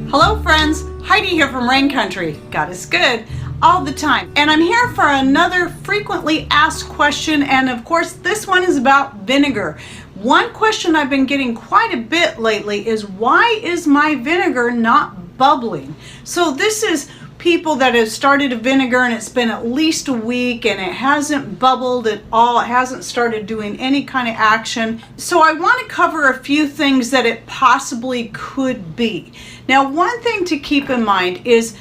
Hello friends, Heidi here from Rain Country. God is good all the time. And I'm here for another frequently asked question, and of course this one is about vinegar. One question I've been getting quite a bit lately is, why is my vinegar not bubbling? So this is people that have started a vinegar and it's been at least a week and it hasn't bubbled at all. It hasn't started doing any kind of action. So I want to cover a few things that it possibly could be. Now, one thing to keep in mind is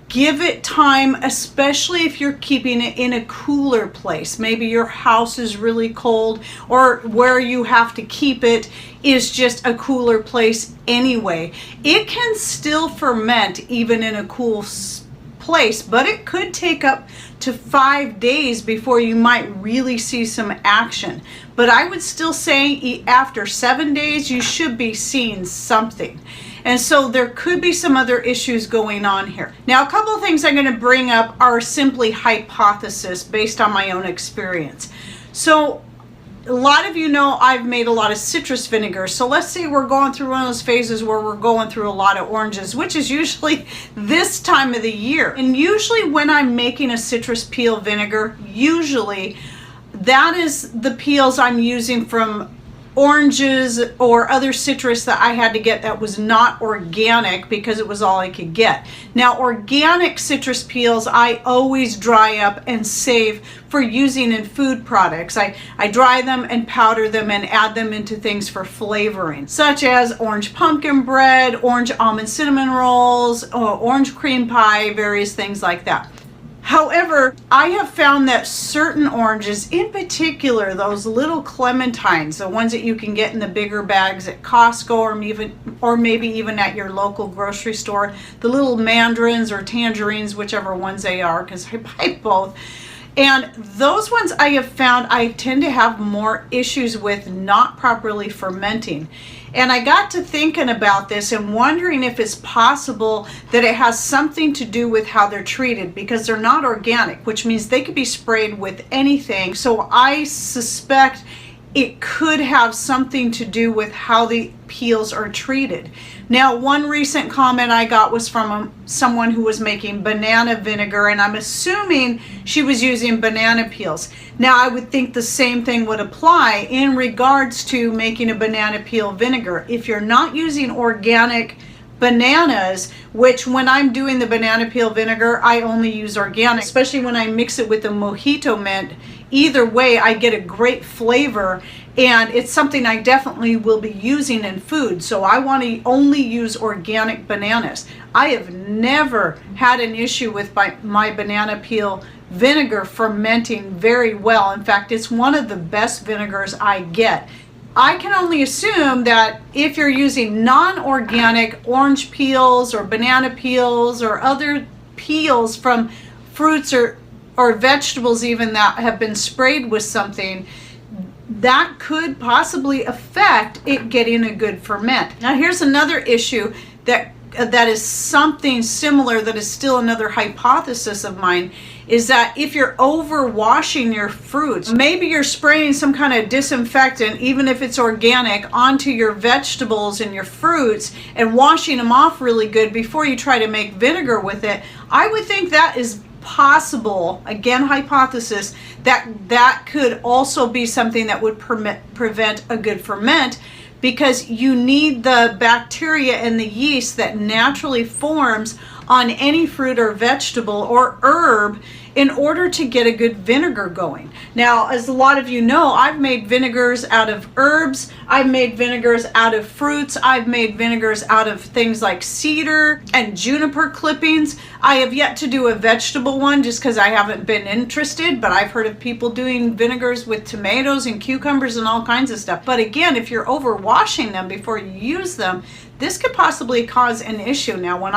give it time, especially if you're keeping it in a cooler place. Maybe your house is really cold, or where you have to keep it is just a cooler place anyway. It can still ferment even in a cool place, but it could take up to 5 days before you might really see some action. But I would still say after 7 days, you should be seeing something. And so there could be some other issues going on here. Now, a couple of things I'm going to bring up are simply hypothesis based on my own experience. So a lot of you know I've made a lot of citrus vinegar. So let's say we're going through one of those phases where we're going through a lot of oranges, which is usually this time of the year. And usually when I'm making a citrus peel vinegar, usually that is the peels I'm using from oranges or other citrus that I had to get that was not organic, because it was all I could get. Now, organic citrus peels I always dry up and save for using in food products. I dry them and powder them and add them into things for flavoring, such as orange pumpkin bread, orange almond cinnamon rolls, or orange cream pie, various things like that. However, I have found that certain oranges, in particular those little clementines, the ones that you can get in the bigger bags at Costco or maybe even at your local grocery store, the little mandarins or tangerines, whichever ones they are, because I buy both. And those ones I have found I tend to have more issues with not properly fermenting. And I got to thinking about this and wondering if it's possible that it has something to do with how they're treated, because they're not organic, which means they could be sprayed with anything. So I suspect it could have something to do with how the peels are treated. Now, one recent comment I got was from someone who was making banana vinegar, and I'm assuming she was using banana peels. Now, I would think the same thing would apply in regards to making a banana peel vinegar. If you're not using organic bananas, which when I'm doing the banana peel vinegar, I only use organic, especially when I mix it with the mojito mint. Either way, I get a great flavor, and it's something I definitely will be using in food. So I want to only use organic bananas. I have never had an issue with my banana peel vinegar fermenting very well. In fact, it's one of the best vinegars I get. I can only assume that if you're using non-organic orange peels or banana peels or other peels from fruits or vegetables even that have been sprayed with something, that could possibly affect it getting a good ferment. Now, here's another issue that is something similar, that is still another hypothesis of mine, is that if you're over washing your fruits, maybe you're spraying some kind of disinfectant, even if it's organic, onto your vegetables and your fruits and washing them off really good before you try to make vinegar with it. I would think that is possible, again hypothesis, that could also be something that would prevent a good ferment, because you need the bacteria and the yeast that naturally forms on any fruit or vegetable or herb in order to get a good vinegar going. Now, as a lot of you know, I've made vinegars out of herbs, I've made vinegars out of fruits, I've made vinegars out of things like cedar and juniper clippings. I have yet to do a vegetable one just because I haven't been interested, but I've heard of people doing vinegars with tomatoes and cucumbers and all kinds of stuff. But again, if you're over washing them before you use them, this could possibly cause an issue. Now, when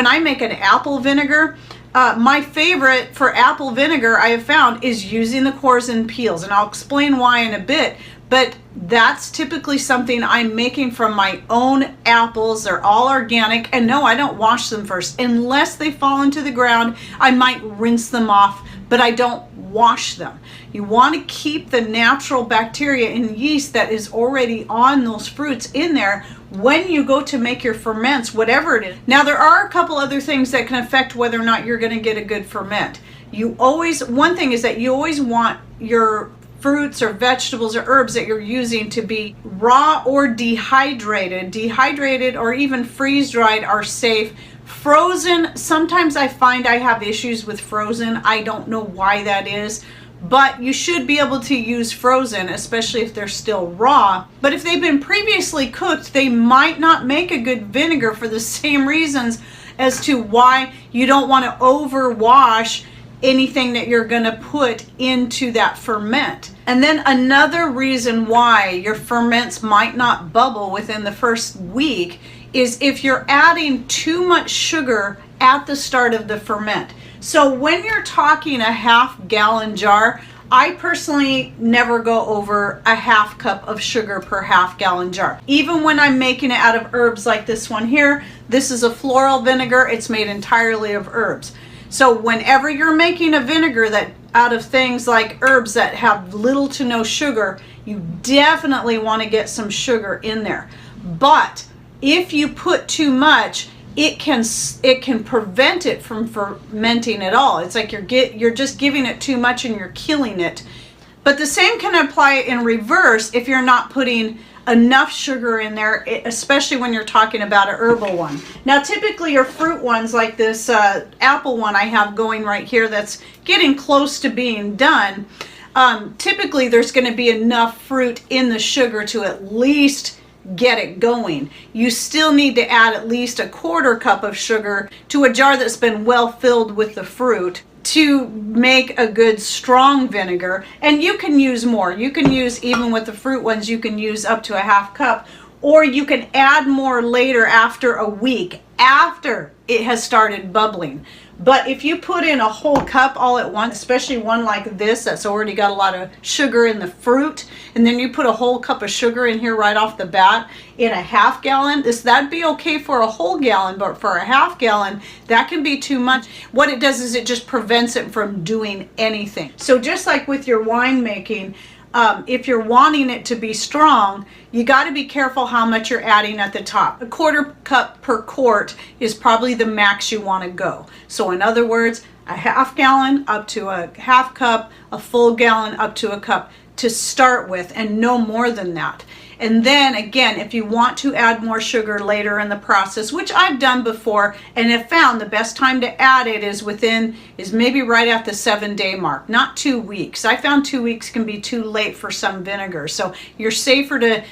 I make an apple vinegar, my favorite for apple vinegar I have found is using the cores and peels, and I'll explain why in a bit, but that's typically something I'm making from my own apples. They're all organic, and no, I don't wash them first. Unless they fall into the ground, I might rinse them off, but I don't wash them. You want to keep the natural bacteria and yeast that is already on those fruits in there when you go to make your ferments, whatever it is. Now, there are a couple other things that can affect whether or not you're going to get a good ferment. One thing is that you always want your fruits or vegetables or herbs that you're using to be raw or dehydrated. Dehydrated or even freeze-dried are safe. Frozen, sometimes I find I have issues with frozen. I don't know why that is, but you should be able to use frozen, especially if they're still raw. But if they've been previously cooked, they might not make a good vinegar for the same reasons as to why you don't want to overwash anything that you're going to put into that ferment. And then another reason why your ferments might not bubble within the first week is if you're adding too much sugar at the start of the ferment. So when you're talking a half-gallon jar, I personally never go over a half cup of sugar per half-gallon jar. Even when I'm making it out of herbs like this one here, this is a floral vinegar. It's made entirely of herbs. So whenever you're making a vinegar that out of things like herbs that have little to no sugar, you definitely want to get some sugar in there. But if you put too much, it can prevent it from fermenting at all. It's like you're just giving it too much and you're killing it. But the same can apply in reverse if you're not putting enough sugar in there, especially when you're talking about a herbal one. Now, typically your fruit ones, like this apple one I have going right here that's getting close to being done, typically there's going to be enough fruit in the sugar to at least get it going. You still need to add at least a quarter cup of sugar to a jar that's been well filled with the fruit to make a good strong vinegar. And you can use more. You can use, even with the fruit ones, you can use up to a half cup, or you can add more later after a week after it has started bubbling. But if you put in a whole cup all at once, especially one like this that's already got a lot of sugar in the fruit, and then you put a whole cup of sugar in here right off the bat in a half gallon, that'd be okay for a whole gallon, but for a half gallon, that can be too much. What it does is it just prevents it from doing anything. So just like with your wine making, if you're wanting it to be strong, you got to be careful how much you're adding at the top. A quarter cup per quart is probably the max you want to go. So in other words, a half gallon up to a half cup, a full gallon up to a cup to start with, and no more than that. And then again, if you want to add more sugar later in the process, which I've done before and have found the best time to add it is maybe right at the 7-day mark, not 2 weeks. I found 2 weeks can be too late for some vinegar. So you're safer to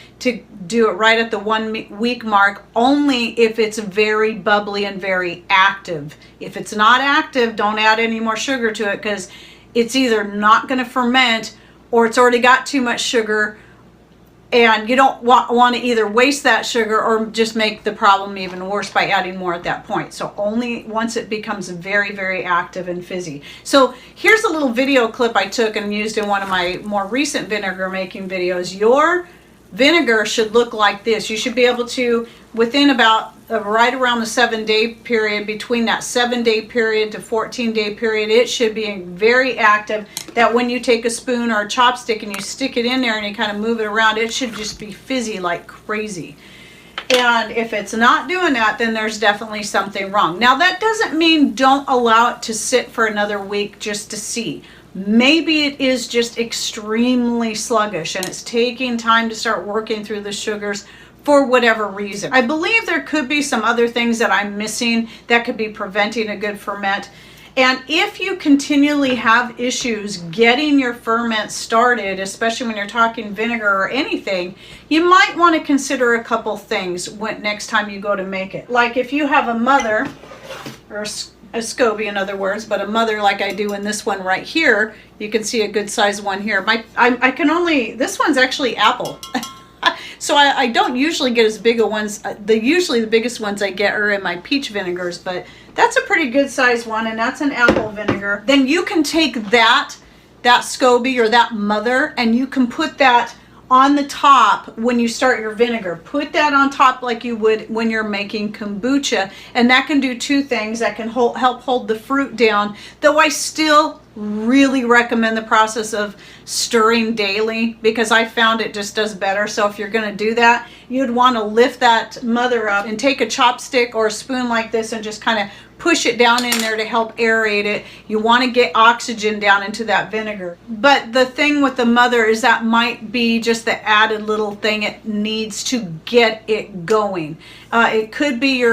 do it right at the 1 week mark, only if it's very bubbly and very active. If it's not active, don't add any more sugar to it, because it's either not going to ferment or it's already got too much sugar. And you don't want to either waste that sugar or just make the problem even worse by adding more at that point. So only once it becomes very, very active and fizzy. So here's a little video clip I took and used in one of my more recent vinegar making videos. Your vinegar should look like this. You should be able to, within about right around the 7-day period, between that 7-day period to 14-day period, it should be very active, that when you take a spoon or a chopstick and you stick it in there and you kind of move it around, it should just be fizzy like crazy. And if it's not doing that, then there's definitely something wrong. Now, that doesn't mean don't allow it to sit for another week just to see. Maybe it is just extremely sluggish and it's taking time to start working through the sugars for whatever reason. I believe there could be some other things that I'm missing that could be preventing a good ferment. And if you continually have issues getting your ferment started, especially when you're talking vinegar or anything, you might want to consider a couple things next time you go to make it. Like if you have a mother, or a SCOBY in other words, but a mother like I do in this one right here, you can see a good size one here. This one's actually apple. So I don't usually get as big a ones. Usually the biggest ones I get are in my peach vinegars, but that's a pretty good size one, and that's an apple vinegar. Then you can take that SCOBY or that mother, and you can put that on the top when you start your vinegar. Put that on top like you would when you're making kombucha, and that can do two things. That can help hold the fruit down, though I still really recommend the process of stirring daily, because I found it just does better. So if you're going to do that, you'd want to lift that mother up and take a chopstick or a spoon like this and just kind of push it down in there to help aerate it. You want to get oxygen down into that vinegar. But the thing with the mother is that might be just the added little thing it needs to get it going. It could be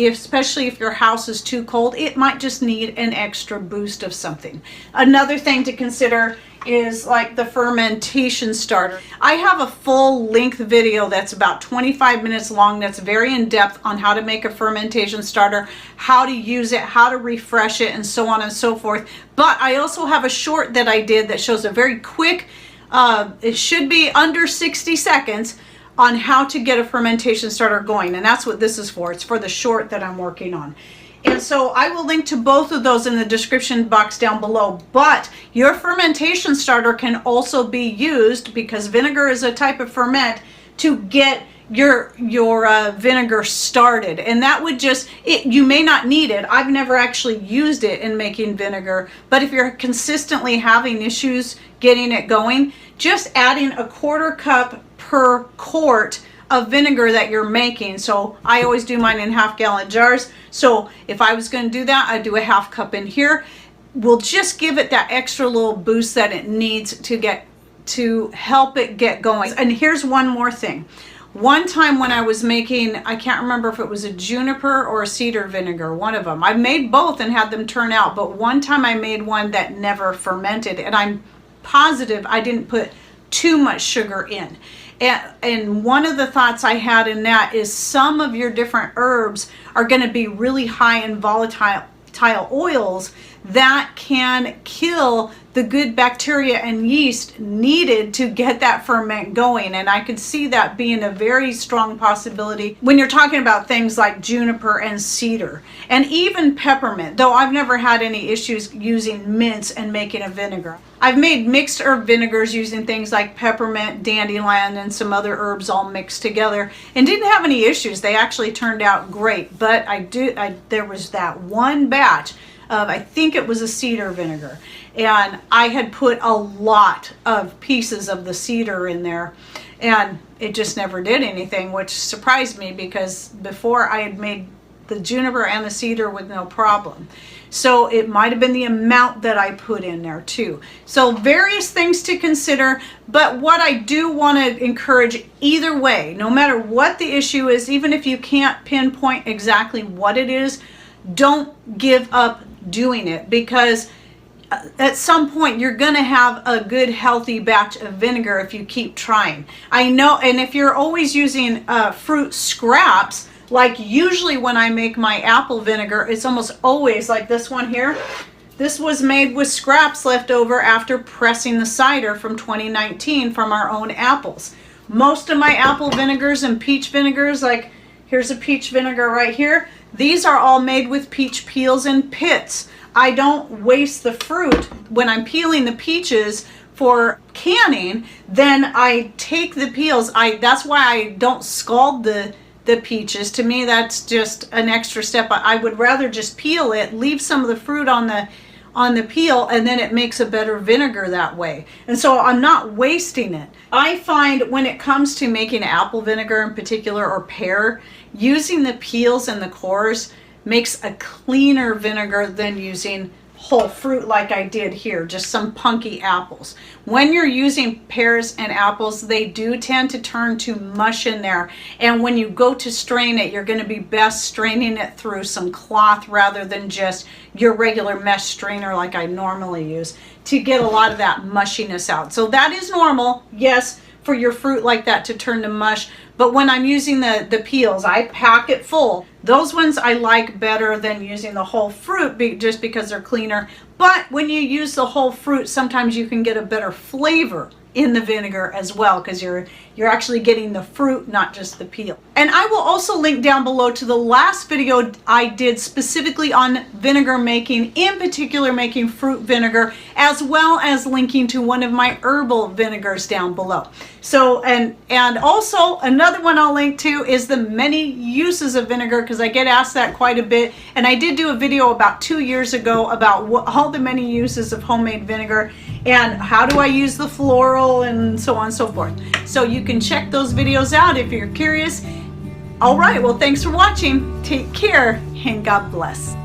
especially if your house is too cold, it might just need an extra boost of something. Another thing to consider is like the fermentation starter. I have a full length video that's about 25 minutes long that's very in depth on how to make a fermentation starter, how to use it, how to refresh it, and so on and so forth. But I also have a short that I did that shows a very quick, it should be under 60 seconds, on how to get a fermentation starter going. And that's what this is for. It's for the short that I'm working on. And so I will link to both of those in the description box down below. But your fermentation starter can also be used, because vinegar is a type of ferment, to get your vinegar started. And that would just, you may not need it. I've never actually used it in making vinegar. But if you're consistently having issues getting it going, just adding a 1/4 cup per quart of vinegar that you're making. So I always do mine in 1/2 gallon jars. So if I was going to do that, I'd do a 1/2 cup in here. We'll just give it that extra little boost that it needs to help it get going. And here's one more thing. One time when I was making, I can't remember if it was a juniper or a cedar vinegar, one of them. I made both and had them turn out, but one time I made one that never fermented, and I'm positive I didn't put too much sugar in. And one of the thoughts I had in that is some of your different herbs are going to be really high in volatile oils that can kill the good bacteria and yeast needed to get that ferment going. And I could see that being a very strong possibility when you're talking about things like juniper and cedar and even peppermint, though I've never had any issues using mints and making a vinegar. I've made mixed herb vinegars using things like peppermint, dandelion, and some other herbs all mixed together, and didn't have any issues. They actually turned out great. But there was that one batch of, I think it was a cedar vinegar, and I had put a lot of pieces of the cedar in there, and it just never did anything, which surprised me, because before I had made the juniper and the cedar with no problem. So it might have been the amount that I put in there too. So various things to consider, but what I do want to encourage either way, no matter what the issue is, even if you can't pinpoint exactly what it is, don't give up doing it, because at some point you're going to have a good healthy batch of vinegar if you keep trying. I know, and if you're always using fruit scraps, like usually when I make my apple vinegar, it's almost always like this one here. This was made with scraps left over after pressing the cider from 2019 from our own apples. Most of my apple vinegars and peach vinegars, like here's a peach vinegar right here, these are all made with peach peels and pits. I don't waste the fruit when I'm peeling the peaches for canning. Then I take the peels. That's why I don't scald the peaches. To me, that's just an extra step. I would rather just peel it, leave some of the fruit on the peel, and then it makes a better vinegar that way. And so I'm not wasting it. I find when it comes to making apple vinegar in particular, or pear, using the peels and the cores makes a cleaner vinegar than using whole fruit like I did here, just some punky apples. When you're using pears and apples, they do tend to turn to mush in there. And when you go to strain it, you're going to be best straining it through some cloth rather than just your regular mesh strainer like I normally use, to get a lot of that mushiness out. So that is normal, yes, for your fruit like that to turn to mush. But when I'm using the peels, I pack it full. Those ones I like better than using the whole fruit, just because they're cleaner. But when you use the whole fruit, sometimes you can get a better flavor in the vinegar as well, because you're actually getting the fruit, not just the peel. And I will also link down below to the last video I did specifically on vinegar making, in particular making fruit vinegar, as well as linking to one of my herbal vinegars down below. So, and also another one I'll link to is the many uses of vinegar, because I get asked that quite a bit. And I did do a video about 2 years ago about all the many uses of homemade vinegar and how do I use the floral and so on and so forth. So you can check those videos out if you're curious. All right, well, thanks for watching. Take care and God bless.